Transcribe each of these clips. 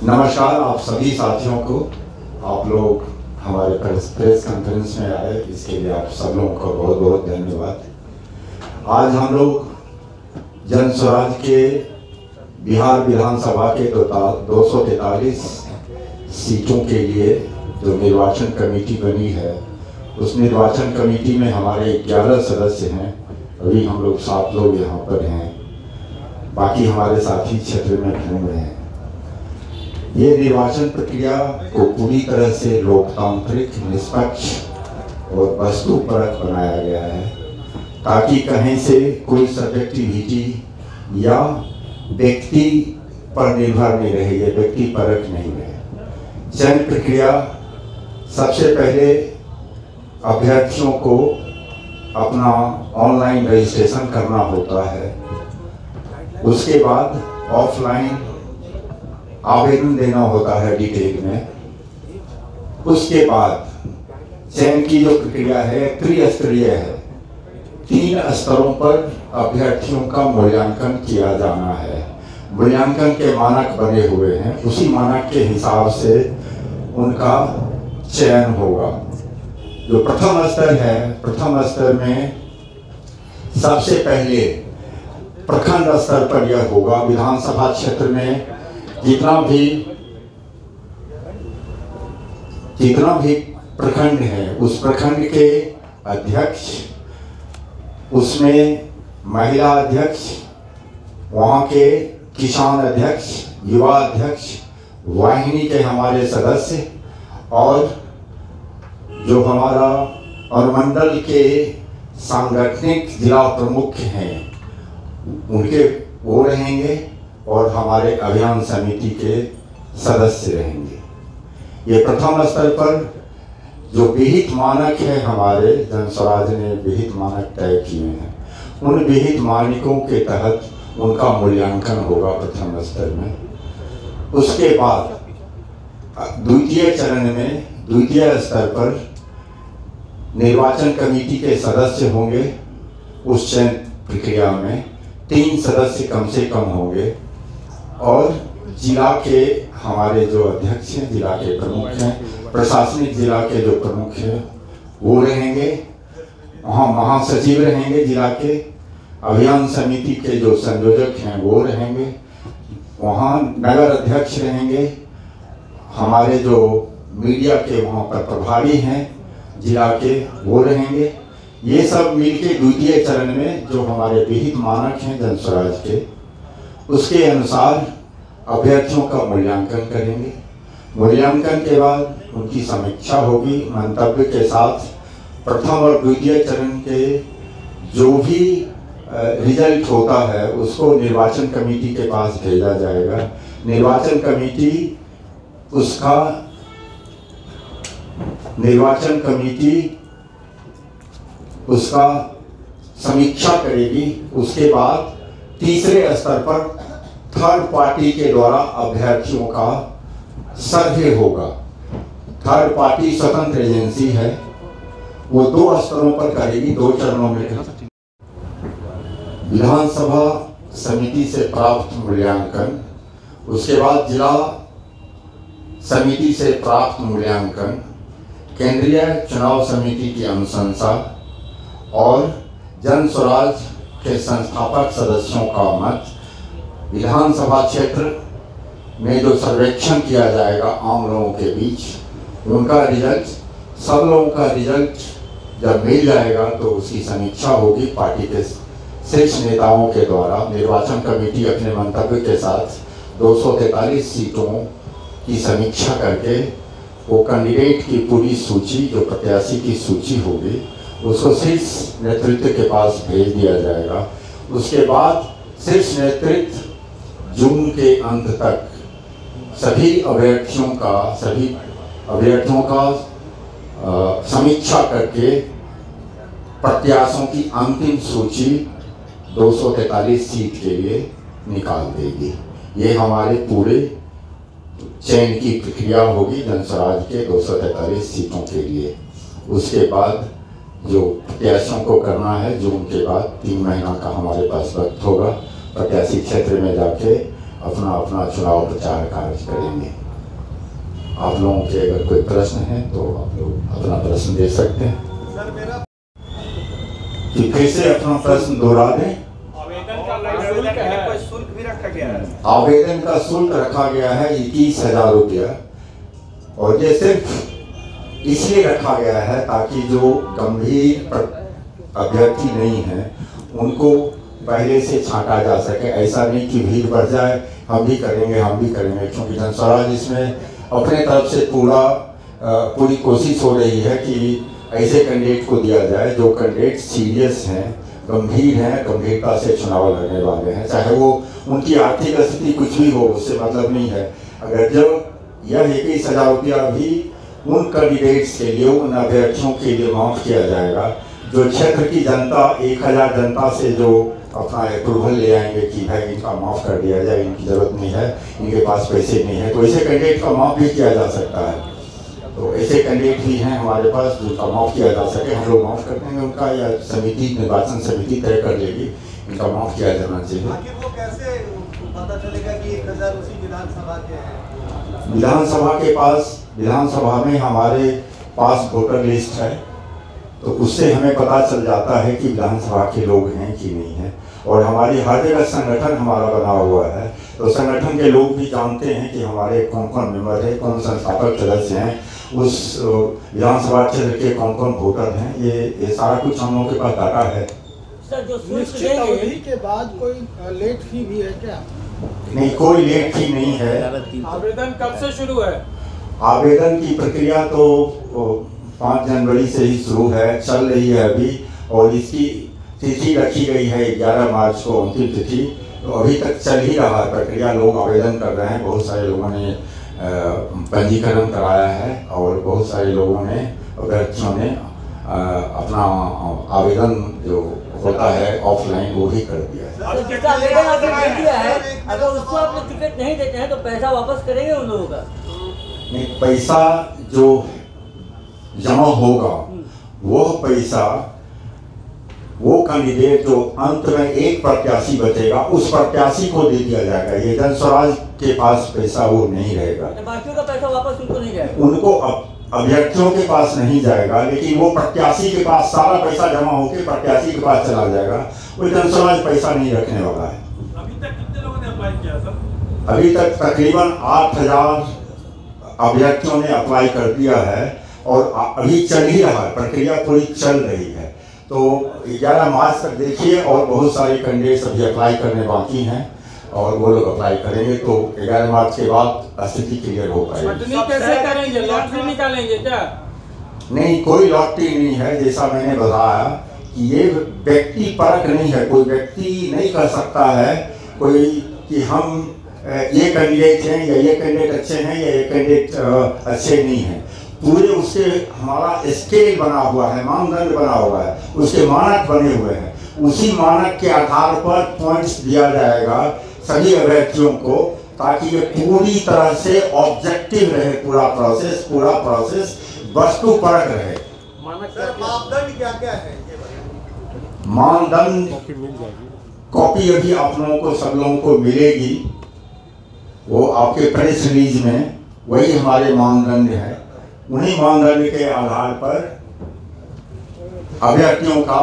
नमस्कार आप सभी साथियों को। आप लोग हमारे प्रेस कॉन्फ्रेंस में आए, इसके लिए आप सब लोगों का बहुत बहुत धन्यवाद। आज हम लोग जन स्वराज के बिहार विधानसभा के 243 सीटों के लिए जो निर्वाचन कमेटी बनी है, उस निर्वाचन कमेटी में हमारे 11 सदस्य हैं। अभी हम लोग 7 लोग यहाँ पर हैं, बाकी हमारे साथी क्षेत्र में घूम रहे हैं। ये निर्वाचन प्रक्रिया को पूरी तरह से लोकतांत्रिक, निष्पक्ष और वस्तुपरक बनाया गया है, ताकि कहीं से कोई सब्जेक्टिविटी या व्यक्ति पर निर्भर नहीं रहे, ये व्यक्ति परक नहीं रहे। चयन प्रक्रिया सबसे पहले अभ्यर्थियों को अपना ऑनलाइन रजिस्ट्रेशन करना होता है, उसके बाद ऑफलाइन आवेदन देना होता है डिटेल में। उसके बाद चयन की जो प्रक्रिया है त्रिस्तरीय है, 3 स्तरों पर अभ्यर्थियों का मूल्यांकन किया जाना है। मूल्यांकन के मानक बने हुए हैं, उसी मानक के हिसाब से उनका चयन होगा। जो प्रथम स्तर है, प्रथम स्तर में सबसे पहले प्रखंड स्तर पर यह होगा। विधानसभा क्षेत्र में जितना भी प्रखंड है, उस प्रखंड के अध्यक्ष, उसमें महिला अध्यक्ष, वहाँ के किसान अध्यक्ष, युवा अध्यक्ष, वाहिनी के हमारे सदस्य और जो हमारा अनुमंडल के सांगठनिक जिला प्रमुख हैं, उनके वो रहेंगे और हमारे अभियान समिति के सदस्य रहेंगे। ये प्रथम स्तर पर जो विहित मानक है, हमारे जन स्वराज ने विहित मानक तय किए हैं, उन विहित मानकों के तहत उनका मूल्यांकन होगा प्रथम स्तर में। उसके बाद द्वितीय चरण में, द्वितीय स्तर पर निर्वाचन कमेटी के सदस्य होंगे। उस चयन प्रक्रिया में 3 सदस्य कम से कम होंगे और जिला के हमारे जो अध्यक्ष हैं, जिला के प्रमुख हैं, प्रशासनिक जिला के जो प्रमुख हैं वो रहेंगे। वहाँ महासचिव रहेंगे जिला के, अभियान समिति के जो संयोजक हैं वो रहेंगे, वहाँ नगर अध्यक्ष रहेंगे, हमारे जो मीडिया के वहाँ पर प्रभारी हैं जिला के वो रहेंगे। ये सब मिलके द्वितीय चरण में जो हमारे विहित मानक हैं जन स्वराज के, उसके अनुसार अभ्यर्थियों का मूल्यांकन करेंगे। मूल्यांकन के बाद उनकी समीक्षा होगी मंतव्य के साथ। प्रथम और द्वितीय चरण के जो भी रिजल्ट होता है उसको निर्वाचन कमेटी के पास भेजा जाएगा। निर्वाचन कमेटी उसका समीक्षा करेगी। उसके बाद तीसरे स्तर पर थर्ड पार्टी के द्वारा अभ्यर्थियों का सर्वे होगा। थर्ड पार्टी स्वतंत्र एजेंसी है, वो 2 स्तरों पर करेगी, 2 चरणों में। विधानसभा समिति से प्राप्त मूल्यांकन, उसके बाद जिला समिति से प्राप्त मूल्यांकन, केंद्रीय चुनाव समिति की अनुशंसा और जन स्वराज के संस्थापक सदस्यों का मत, विधानसभा क्षेत्र में जो सर्वेक्षण किया जाएगा आम लोगों के बीच, उनका रिजल्ट, सब लोगों का रिजल्ट जब मिल जाएगा तो उसकी समीक्षा होगी पार्टी के शीर्ष नेताओं के द्वारा। निर्वाचन कमेटी अपने मंतव्य के साथ 243 सीटों की समीक्षा करके वो कैंडिडेट की पूरी सूची, जो प्रत्याशी की सूची होगी, उसको शीर्ष नेतृत्व के पास भेज दिया जाएगा। उसके बाद शीर्ष नेतृत्व जून के अंत तक सभी अभ्यर्थियों का समीक्षा करके प्रत्याशियों की अंतिम सूची 243 सीट के लिए निकाल देगी। ये हमारे पूरे चयन की प्रक्रिया होगी जन स्वराज के 243 सीटों के लिए। उसके बाद जो प्रत्याशियों को करना है, जून के बाद 3 महीना का हमारे पास वक्त होगा प्रत्याशी क्षेत्र में जाके अपना अपना चुनाव प्रचार कार्य करेंगे। आप लोगों के अगर कोई प्रश्न है तो आप लोग अपना प्रश्न दे सकते हैं। सर मेरा कि फिर से अपना प्रश्न दोहरा दें। आवेदन का कोई शुल्क भी रखा गया है? आवेदन का शुल्क रखा गया है 21,000 रुपया, और ये सिर्फ इसलिए रखा गया है ताकि जो गंभीर अभ्यर्थी नहीं है उनको पहले से छांटा जा सके। ऐसा नहीं कि भीड़ बढ़ जाए, हम भी करेंगे, क्योंकि जनस्वराज इसमें अपने तरफ से पूरी कोशिश हो रही है कि ऐसे कैंडिडेट को दिया जाए जो कैंडिडेट सीरियस हैं, गंभीर हैं, गंभीरता से चुनाव लड़ने वाले हैं, चाहे वो उनकी आर्थिक स्थिति कुछ भी हो, उससे मतलब नहीं है। अगर जो यह 21,000 रुपया भी उन कैंडिडेट्स के लिए, उन अभ्यर्थियों के लिए माफ किया जाएगा जो क्षेत्र की जनता 1,000 जनता से जो अपना अप्रूवल ले आएंगे कि भाई इनका माफ़ कर दिया जाए, इनकी ज़रूरत नहीं है, इनके पास पैसे नहीं है, तो ऐसे कैंडिडेट का माफ़ भी किया जा सकता है। तो ऐसे कैंडिडेट भी हैं हमारे पास जिनका माफ़ किया जा सके, हम लोग माफ़ कर देंगे उनका, या निर्वाचन समिति तय कर लेगी इनका माफ़ किया जाना चाहिए। आखिर वो कैसे पता चलेगा कि 1,000 उसी विधानसभा के हैं? विधानसभा में हमारे पास वोटर लिस्ट है, तो उससे हमें पता चल जाता है कि विधानसभा के लोग हैं कि नहीं है। और हमारी हर जगह संगठन हमारा बना हुआ है, तो संगठन के लोग भी जानते हैं कि हमारे कौन कौन मेंबर है, कौन संस्थापक सदस्य हैं, उस विधानसभा क्षेत्र के कौन कौन वोटर हैं, ये सारा कुछ हम लोगों के पास डाटा है। सर जो निश्चित अवधि के बाद कोई लेट फी भी है क्या? नहीं, कोई लेट फी नहीं है। आवेदन कब से शुरू है? आवेदन की प्रक्रिया तो 5 जनवरी से ही शुरू है, चल रही है अभी, और इसकी तिथि रखी गई है 11 मार्च को अंतिम तिथि। तो अभी तक चल ही रहा है प्रक्रिया, लोग आवेदन कर रहे हैं, बहुत सारे लोगों ने पंजीकरण कराया है, और बहुत सारे लोगों ने, अभ्यर्थियों ने अपना आवेदन जो होता है ऑफलाइन वो भी कर दिया है। जिसका आवेदन आपने दे दिया है, अगर उसको आपने टिकट नहीं देते हैं तो पैसा वापस करेंगे उन लोगों का? नहीं, पैसा जो जमा होगा वो पैसा वो कैंडिडेट जो अंत में एक प्रत्याशी बचेगा उस प्रत्याशी को दे दिया जाएगा। ये जनस्वराज के पास पैसा वो नहीं रहेगा, बाकियों का पैसा वापस उनको नहीं जाएगा। उनको अभ्यर्थियों के पास नहीं जाएगा, लेकिन वो प्रत्याशी के पास सारा पैसा जमा होकर प्रत्याशी के पास चला जाएगा। वो जनस्वराज पैसा नहीं रखने वाला है। अभी तक कितने लोगों ने अप्लाई किया सर? अभी तक तकरीबन 8,000 अभ्यर्थियों ने अप्लाई कर दिया है, और अभी चल ही रहा है, प्रक्रिया पूरी चल रही है। तो 11 मार्च तक देखिए, और बहुत सारे कैंडिडेट्स अभी अप्लाई करने बाकी हैं, और वो लोग अप्लाई करेंगे तो 11 मार्च के बाद स्थिति क्लियर हो पाएगी। छटनी कैसे करेंगे? लॉटरी निकालेंगे क्या? नहीं, कोई लॉटरी नहीं है। जैसा मैंने बताया कि ये व्यक्ति परख नहीं है, कोई व्यक्ति नहीं कर सकता है कोई कि हम ये कैंडिडेट हैं या ये कैंडिडेट अच्छे हैं या ये कैंडिडेट अच्छे नहीं हैं। पूरे उसके हमारा स्केल बना हुआ है, मानदंड बना हुआ है, उसके मानक बने हुए हैं, उसी मानक के आधार पर पॉइंट्स दिया जाएगा सभी अभ्यर्थियों को, ताकि ये पूरी तरह से ऑब्जेक्टिव रहे पूरा प्रोसेस वस्तुपरक रहे। सर मापदंड क्या क्या है? मानदंड कॉपी अभी आप लोगों को, सब लोगों को मिलेगी, वो आपके प्रेस रिलीज में वही हमारे मानदंड है। उन्हीं मानदंड के आधार पर अभ्यर्थियों का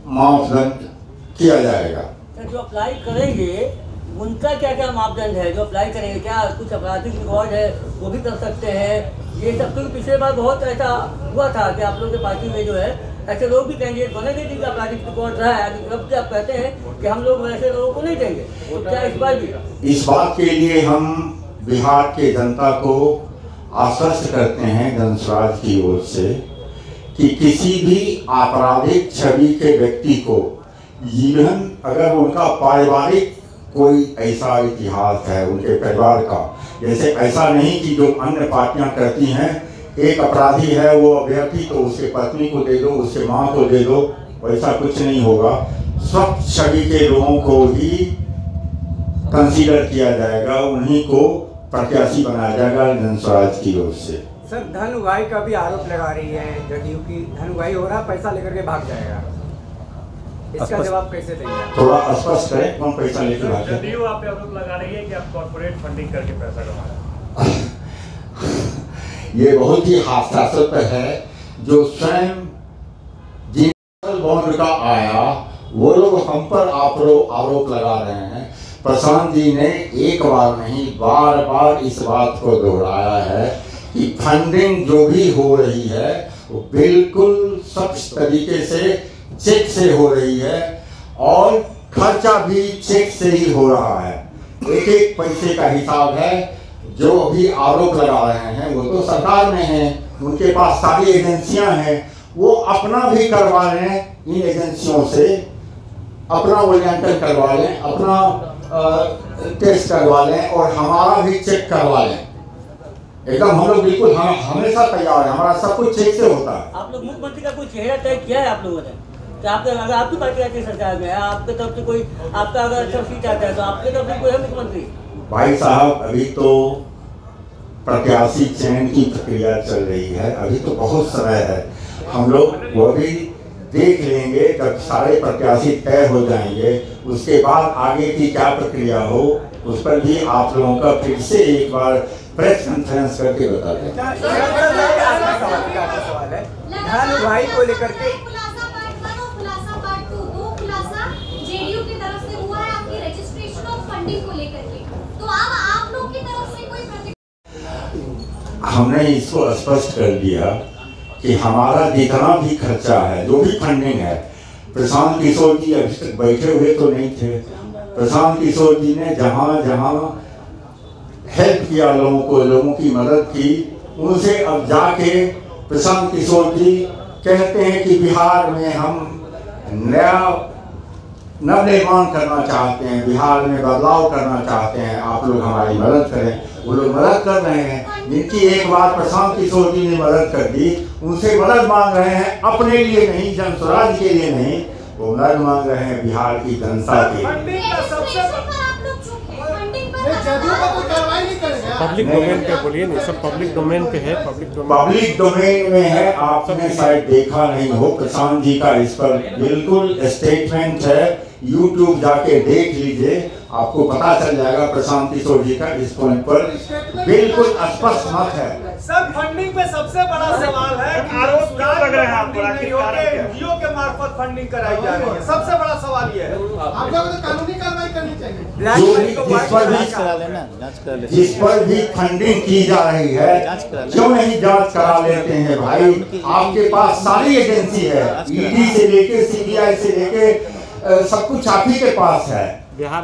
मापदंड किया जाएगा। जो अप्लाई करेंगे उनका क्या क्या मापदंड है? जो अप्लाई करेंगे क्या कुछ आपराधिक रिकॉर्ड है वो भी कर सकते हैं? ये सब तो पिछले बार बहुत ऐसा हुआ था कि आप लोगों के पार्टी में जो है ऐसे लोग भी कैंडिडेट बने थे जिनका आपराधिक रिकॉर्ड रहा है। अब क्या आप कहते हैं कि हम लोग वैसे लोगों को नहीं देंगे, तो क्या इस बार भी? इस बात के लिए हम बिहार के जनता को आश्वस्त करते हैं जनस्वराज की ओर से कि किसी भी आपराधिक छवि के व्यक्ति को, इवन अगर उनका पारिवारिक कोई ऐसा इतिहास है उनके परिवार का, जैसे ऐसा नहीं कि जो अन्य पार्टियां करती हैं, एक अपराधी है वो अभ्यर्थी तो उसके पत्नी को दे दो, उसके माँ को दे दो, वैसा कुछ नहीं होगा। स्वच्छ छवि के लोगों को ही कंसीडर किया जाएगा, उन्हीं को प्रत्याशी बनाया जाएगा जनस्वराज की ओर से। सर धन उगाही का भी आरोप लगा रही है जदयू की, धन उगाही हो रहा, पैसा लेकर के भाग जाएगा। इसका जवाब कैसे देंगे? थोड़ा स्पष्ट करें, कौन पैसा लेके भागे? जदयू आप पे आरोप लगा रही है कि आप कॉर्पोरेट फंडिंग करके पैसा कमा रहे हैं। ये बहुत ही हास्यास्पद है। जो स्वयं जिन बॉन्ड का आया वो लोग हम पर आरोप लगा रहे हैं। प्रशांत जी ने एक बार नहीं बार बार इस बात को दोहराया है कि फंडिंग जो भी हो रही है वो बिल्कुल सख्त तरीके से चेक से हो रही है और खर्चा भी चेक से ही हो रहा है। एक एक पैसे का हिसाब है। जो भी आरोप लगा रहे हैं वो तो सरकार में है, उनके पास सारी एजेंसियां हैं, वो अपना भी करवा लें, इन एजेंसियों से अपना मूल्यांकन करवा लें, अपना टेस्ट करवा लें और हमारा भी चेक करवा लें। एकदम हम लोग बिल्कुल हमेशा तैयार है, हमारा सब कुछ चेक से होता है। आप लोग मुख्यमंत्री का कोई चेहरा तय किया है आप लोगों ने? कि आपके अगर आपकी पार्टी राज्य सरकार में है, आपके तरफ से कोई आपका अगर अच्छा सीट आता है तो आपके तरफ से कोई है मुख्यमंत्री? भाई साहब अभी तो प्रत्याशी चयन की प्रक्रिया चल रही है, अभी तो बहुत समय है। हम लोग वो भी देख लेंगे जब सारे प्रत्याशी तय हो जाएंगे, उसके बाद आगे की क्या प्रक्रिया हो उस पर भी आप लोगों का फिर से एक बार प्रेस कॉन्फ्रेंस करके बता दें। सवाल है धानु भाई को लेकर के जेडीयू की तरफ से हुआ है आपकी रजिस्ट्रेशन और फंडिंग को लेकर के, तो अब आप लोग की तरफ से कोई प्रतिक्रिया? हमने इसको स्पष्ट कर दिया कि हमारा जितना भी खर्चा है, जो भी फंडिंग है, प्रशांत किशोर जी अभी तक बैठे हुए तो नहीं थे। प्रशांत किशोर जी ने जहाँ जहाँ हेल्प किया लोगों को, लोगों की मदद की, उनसे अब जाके प्रशांत किशोर जी कहते हैं कि बिहार में हम नया नवनिर्माण करना चाहते हैं, बिहार में बदलाव करना चाहते हैं, आप लोग हमारी मदद करें। वो लोग मदद कर रहे हैं। जिनकी एक बार प्रशांत किशोर जी ने मदद कर दी, उनसे मदद मांग रहे हैं, अपने लिए नहीं, जन स्वराज के लिए नहीं, वो मदद मांग रहे हैं बिहार की जनता के लिए। पब्लिक डोमेन पे बोलिए नहीं, सब पब्लिक डोमेन पे है। पब्लिक डोमेन में है, आपने शायद देखा नहीं हो, प्रशांत जी का इस पर बिल्कुल स्टेटमेंट है, यूट्यूब जाके देख लीजिए, आपको पता चल जाएगा। प्रशांत किशोर जी का इस पॉइंट पर बिल्कुल स्पष्ट मत है। सर फंडिंग में सबसे बड़ा सवाल है कि आरोप क्यों लग रहे हैं आप पर? एनजीओ के मार्फत फंडिंग कराई जा रही है, सबसे बड़ा सवाल ये है। आप लोगों को कानूनी कार्रवाई करनी चाहिए। जिस पर भी फंडिंग की जा रही है, क्यों नहीं जांच करा लेते हैं भाई? आपके पास सारी एजेंसी है, ईडी से लेके सीबीआई से लेके सब कुछ आप ही के पास है,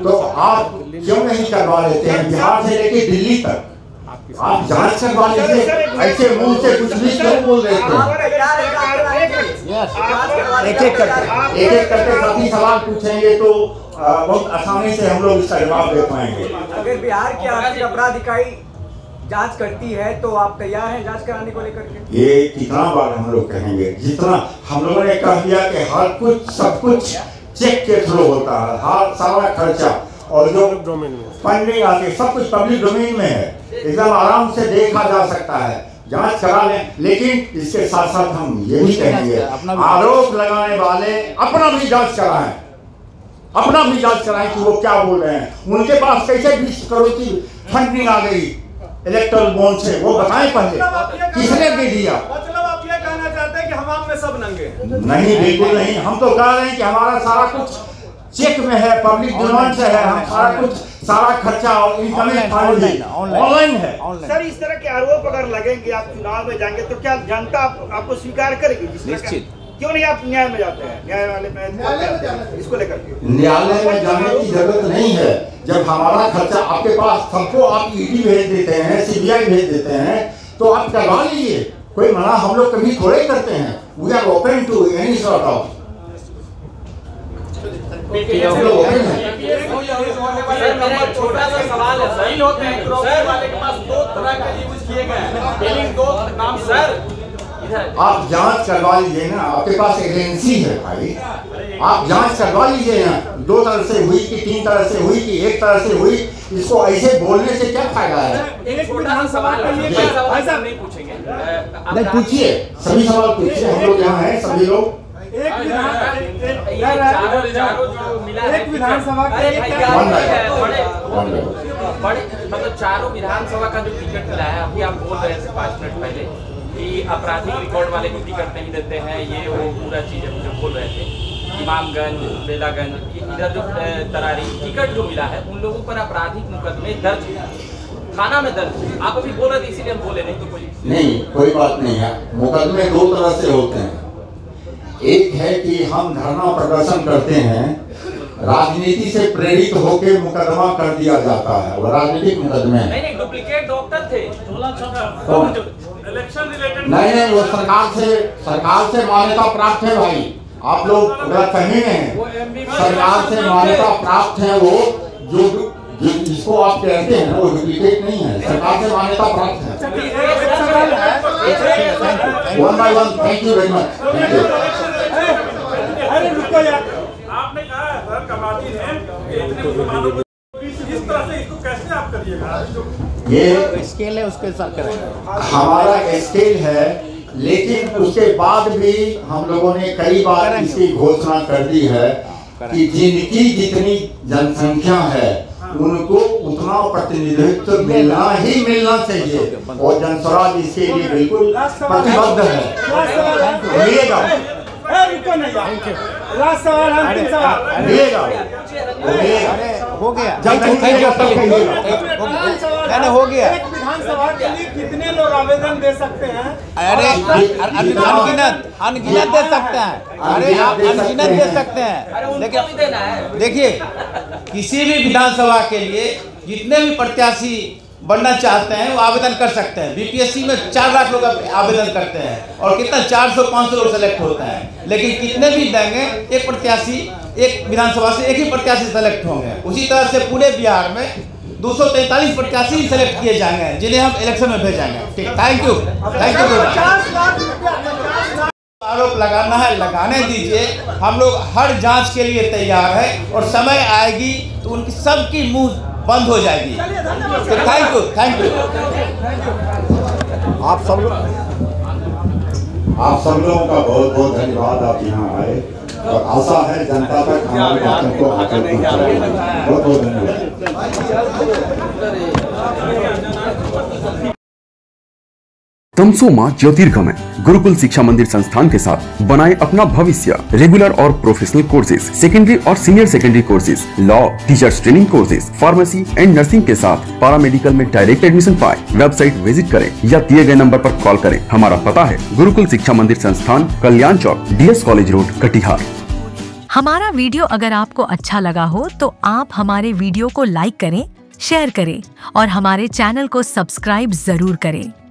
तो आप क्यों नहीं करवा लेते हैं? बिहार से लेके दिल्ली तक आप जांच करवा लीजिए, ऐसे मुंह से कुछ भी क्यों बोल रहे थे? एक एक करके सभी सवाल पूछेंगे तो बहुत आसानी से हम लोग इसका जवाब दे पाएंगे। अगर बिहार की आर्थिक अपराध इकाई जांच करती है तो आप तैयार हैं जांच कराने को लेकर के? ये कितना बार हम लोग कहेंगे? जितना हम लोगों ने कह दिया कि हर कुछ सब कुछ चेक के थ्रू होता है, हर सारा खर्चा और जो फंडिंग आती है सब कुछ पब्लिक डोमेन में है, एकदम आराम से देखा जा सकता है, जांच करा लें। लेकिन इसके साथ साथ हम ये भी कहेंगे, आरोप लगाने वाले अपना भी जांच कराएं, अपना भी जांच कराएं कि वो क्या बोल रहे हैं। उनके पास कैसे 20 करोड़ की फंडिंग आ गई इलेक्ट्रल बॉन्ड से, वो बताएं पहले किसने दे दिया। मतलब आप ये कहना चाहते हैं कि हम में सब नंगे? नहीं, बिल्कुल नहीं। हम तो कह रहे हैं कि हमारा सारा कुछ चेक में है, पब्लिक डिमांड से है, हम सारा कुछ सारा खर्चा और इनकमिंग फंड भी ऑनलाइन है। सर इस तरह के आरोप अगर लगेंगे, आप चुनाव में जाएंगे तो क्या जनता आपको स्वीकार करेगी? निश्चित। क्यों नहीं आप न्याय में जाते हैं? न्यायालय में इसको लेकर के न्यायालय में जाने की जरूरत नहीं है। जब हमारा खर्चा आपके पास, सबको आप ईडी भेज देते हैं, सीबीआई भेज देते हैं, तो आप करवा लीजिए, कोई मना हम लोग कभी थोड़े करते हैं। We are open to any sort of, हम लोग ओपन हैं। छोटा सा सवाल है सर, होते हैं वाले के पास 2 तरह के यूज किए गए हैं, बिलिंग 2 नाम सर। आप जांच करवा लीजिए ना, आपके पास एजेंसी है भाई, आप जांच करवा लीजिए ना, 2 तरह से हुई कि 3 तरह से हुई कि 1 तरह से हुई, इसको ऐसे बोलने से क्या फायदा है? एक छोटा सा सवाल नहीं पूछेंगे, नहीं पूछिए, सभी सवाल पूछिए, हम लोग यहाँ हैं सभी लोग। एक विधानसभा मतलब चारों विधानसभा का जो टिकट मिला है, अभी आप बोल रहे थे 5 मिनट पहले कि आपराधिक रिकॉर्ड वाले को टिकट नहीं देते हैं, ये वो पूरा चीज जो बोल रहे थे, इमामगंज, बेलागंज, इधर जो तरारी टिकट जो मिला है उन लोगों पर आपराधिक मुकदमे दर्ज थाना में दर्ज। आप अभी बोल रहे थे इसीलिए हम बोले, नहीं तो कोई बात नहीं है। मुकदमे 2 तरह से होते हैं। एक है कि हम धरना प्रदर्शन करते हैं, राजनीति से प्रेरित होकर मुकदमा कर दिया जाता है, वो राजनीतिक मुकदमे है। नहीं, डुप्लीकेट डॉक्टर थे, इलेक्शन रिलेटेड नहीं, वो सरकार से मान्यता प्राप्त है भाई। आप लोग गलत फहमी में हैं। सरकार से मान्यता प्राप्त है वो, जो जिसको आप कहते हैं वो डुप्लीकेट नहीं है, सरकार से मान्यता प्राप्त है। One by one, thank you very much. अरे रुको यार, आपने कहा है सर कमाटी ने इतने मुसलमानों को इस तरह से इसको कैसे आप करिएगा? ये स्केल है, उसके साथ करेंगे। हमारा स्केल है, लेकिन उसके बाद भी हम लोगों ने कई बार इसकी घोषणा कर दी है कि जिनकी जितनी जनसंख्या है उनको उतना प्रतिनिधित्व मिलना ही मिलना चाहिए, और जनस्वराज इसके लिए बिल्कुल प्रतिबद्ध है। मिलेगा, लास्ट सवाल, अंतिम सवाल मिलेगा, हो गया। मैंने हो गया। एक विधानसभा के लिए कितने लोग आवेदन दे सकते हैं? अरे अनगिनत दे सकते हैं। अरे आप अनगिनत दे सकते हैं, लेकिन देखिए किसी भी विधानसभा के लिए जितने भी प्रत्याशी बनना चाहते हैं वो आवेदन कर सकते हैं। बीपीएससी में 4 लाख लोग आवेदन करते हैं और कितना 400-500 लोग सेलेक्ट होते हैं, लेकिन कितने भी देंगे एक प्रत्याशी, एक विधानसभा से एक ही प्रत्याशी सेलेक्ट होंगे। उसी तरह से पूरे बिहार में 243 प्रत्याशी सेलेक्ट किए जाएंगे जिन्हें हम इलेक्शन में भेजेंगे। ठीक, थैंक यू। आरोप लगाना है, लगाने दीजिए, हम लोग हर जांच के लिए तैयार है और समय आएगी तो उनकी सबकी मुंह बंद हो जाएगी। तो थैंक यू। आप सब लोगों का बहुत बहुत धन्यवाद, आप यहाँ आए, और आशा है जनता तक हमारी बातों को आगे पहुँचाएंगे। बहुत बहुत धन्यवाद। तमसोमा ज्योतिर्गमय गुरुकुल शिक्षा मंदिर संस्थान के साथ बनाए अपना भविष्य। रेगुलर और प्रोफेशनल कोर्सेज, सेकेंडरी और senior secondary courses, law, teachers training courses, pharmacy and nursing के साथ पैरामेडिकल में डायरेक्ट एडमिशन पाए। वेबसाइट विजिट करें या दिए गए नंबर पर कॉल करें। हमारा पता है गुरुकुल शिक्षा मंदिर संस्थान, कल्याण चौक, DS कॉलेज रोड, कटिहार। हमारा वीडियो अगर आपको अच्छा लगा हो तो आप हमारे वीडियो को लाइक करें, शेयर करें और हमारे चैनल को सब्सक्राइब जरूर करें।